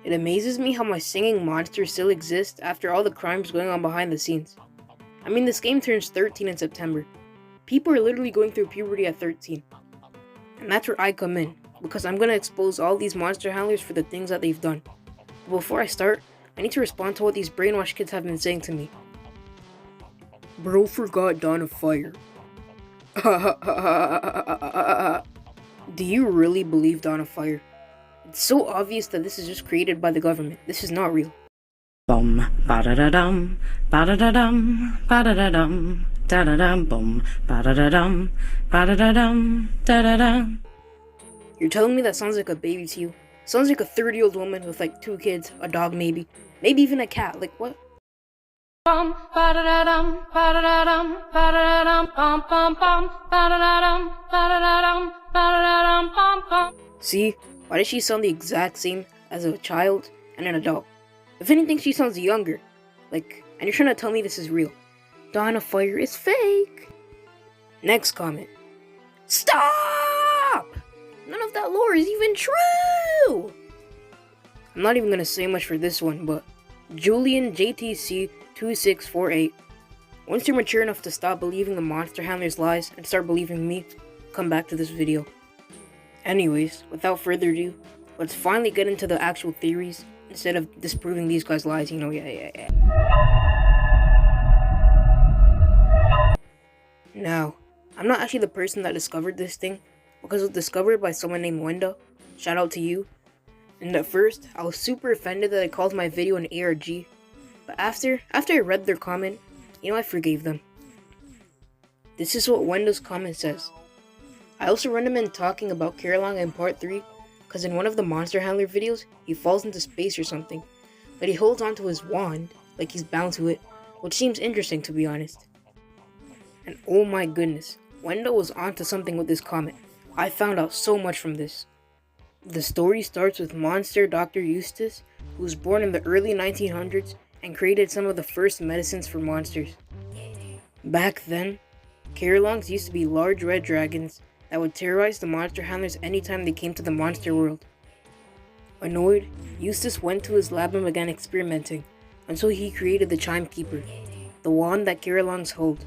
It amazes me how my singing monster still exists after all the crimes going on behind the scenes. I mean, this game turns 13 in September. People are literally going through puberty at 13. And that's where I come in, because I'm gonna expose all these monster handlers for the things that they've done. But before I start, I need to respond to what these brainwashed kids have been saying to me. Bro forgot Dawn of Fire. Do you really believe Dawn of Fire? It's so obvious that this is just created by the government. This is not real. Bum ba-da-da-dum, ba-da-da-dum, ba-da-da-dum, da-da-dum, bum ba-da-da-dum, ba-da-da-dum, da-da-dum. You're telling me that sounds like a baby to you? Sounds like a 30-year-old woman with like 2 kids, a dog maybe even a cat. Like what? Bum ba-da-da-dum, ba-da-da-dum, ba-da-da-dum, bum bum bum, ba-da-da-dum, ba-da-da-dum, ba-da-da-dum, bum bum. See? Why does she sound the exact same as a child and an adult? If anything, she sounds younger. Like, and you're trying to tell me this is real. Dawn of Fire is fake. Next comment. Stop! None of that lore is even true! I'm not even gonna say much for this one, but Julian JTC 2648. Once you're mature enough to stop believing the monster handler's lies and start believing me, come back to this video. Anyways, without further ado, let's finally get into the actual theories instead of disproving these guys' lies, yeah. Now, I'm not actually the person that discovered this thing, because it was discovered by someone named Wenda. Shout out to you. And at first, I was super offended that I called my video an ARG, but after I read their comment, I forgave them. This is what Wenda's comment says. I also run him in talking about Carillong in part 3, because in one of the monster handler videos, he falls into space or something, but he holds onto his wand, like he's bound to it, which seems interesting to be honest. And oh my goodness, Wenda was onto something with this comment. I found out so much from this. The story starts with monster Dr. Eustace, who was born in the early 1900s and created some of the first medicines for monsters. Back then, Carillongs used to be large red dragons that would terrorize the monster handlers anytime they came to the monster world. Annoyed, Eustace went to his lab and began experimenting, until he created the Chime Keeper, the wand that Carillongs hold.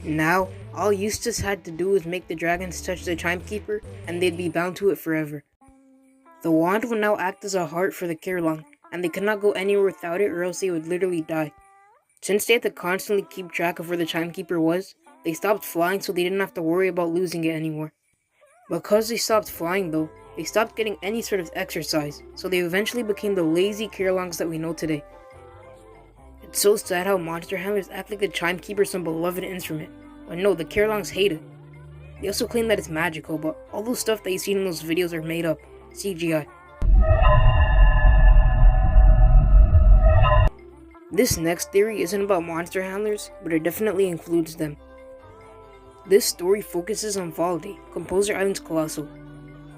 Now, all Eustace had to do was make the dragons touch the Chime Keeper, and they'd be bound to it forever. The wand would now act as a heart for the Carillong, and they could not go anywhere without it or else they would literally die. Since they had to constantly keep track of where the Chime Keeper was, they stopped flying so they didn't have to worry about losing it anymore. Because they stopped flying though, they stopped getting any sort of exercise, so they eventually became the lazy Carillongs that we know today. It's so sad how monster handlers act like the Chime Keeper is some beloved instrument, but no, the Carillongs hate it. They also claim that it's magical, but all those stuff that you see in those videos are made up, CGI. This next theory isn't about monster handlers, but it definitely includes them. This story focuses on Vawldee, Composer Island's Colossal.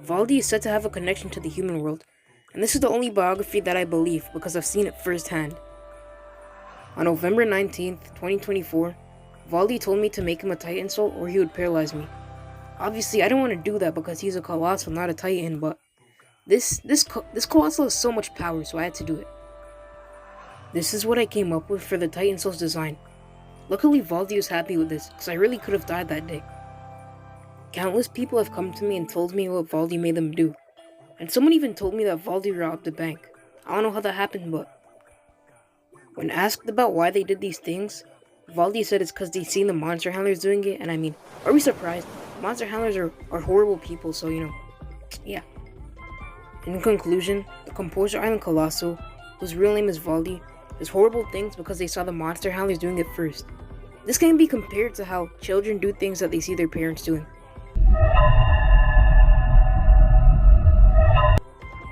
Vawldee is said to have a connection to the human world, and this is the only biography that I believe because I've seen it firsthand. On November 19th, 2024, Vawldee told me to make him a Titan soul or he would paralyze me. Obviously, I don't want to do that because he's a Colossal, not a Titan, but this Colossal has so much power, so I had to do it. This is what I came up with for the Titan soul's design. Luckily, Vawldee was happy with this, because I really could have died that day. Countless people have come to me and told me what Vawldee made them do. And someone even told me that Vawldee robbed a bank. I don't know how that happened, but when asked about why they did these things, Vawldee said it's because they seen the monster handlers doing it, and I mean, are we surprised? Monster handlers are horrible people, so yeah. In conclusion, the Composer Island Colossal, whose real name is Vawldee, does horrible things because they saw the monster handlers doing it first. This can be compared to how children do things that they see their parents doing.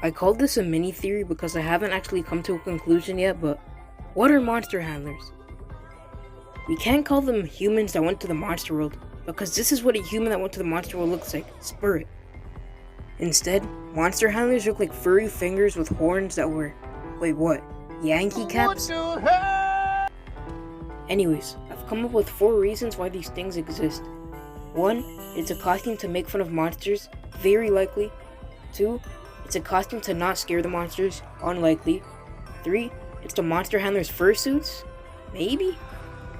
I called this a mini theory because I haven't actually come to a conclusion yet, but what are monster handlers? We can't call them humans that went to the monster world, because this is what a human that went to the monster world looks like, spirit. Instead, monster handlers look like furry fingers with horns that were, wait what, Yankee caps? Anyways, I've come up with 4 reasons why these things exist. 1, it's a costume to make fun of monsters, very likely. 2, It's a costume to not scare the monsters, unlikely. 3. It's the monster handler's fursuits, maybe?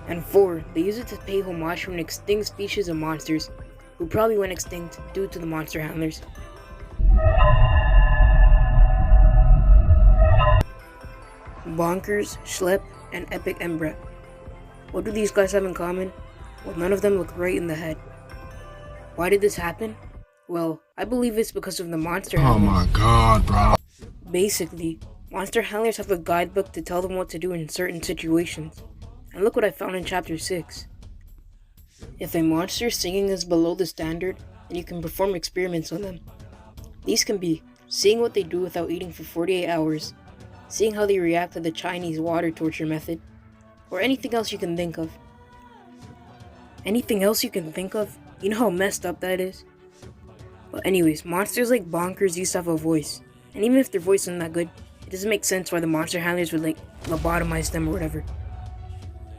And 4. They use it to pay homage to an extinct species of monsters, who probably went extinct due to the monster handlers. Bonkers, Schlep, and Epic Embra. What do these guys have in common? Well, none of them look right in the head. Why did this happen? Well, I believe it's because of the monster handlers. Oh my god, bro. Basically, monster handlers have a guidebook to tell them what to do in certain situations. And look what I found in chapter 6. If a monster's singing is below the standard, then you can perform experiments on them. These can be seeing what they do without eating for 48 hours, seeing how they react to the Chinese water torture method, or anything else you can think of. Anything else you can think of? You know how messed up that is? But anyways, monsters like Bonkers used to have a voice, and even if their voice isn't that good, it doesn't make sense why the monster handlers would lobotomize them or whatever.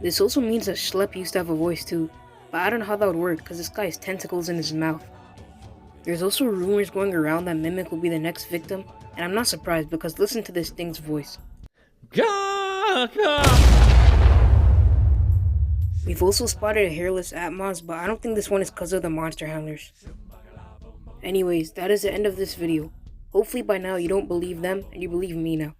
This also means that Schlep used to have a voice too, but I don't know how that would work because this guy has tentacles in his mouth. There's also rumors going around that Mimic will be the next victim, and I'm not surprised because listen to this thing's voice. We've also spotted a hairless Atmos, but I don't think this one is because of the monster handlers. Anyways, that is the end of this video. Hopefully by now you don't believe them and you believe me now.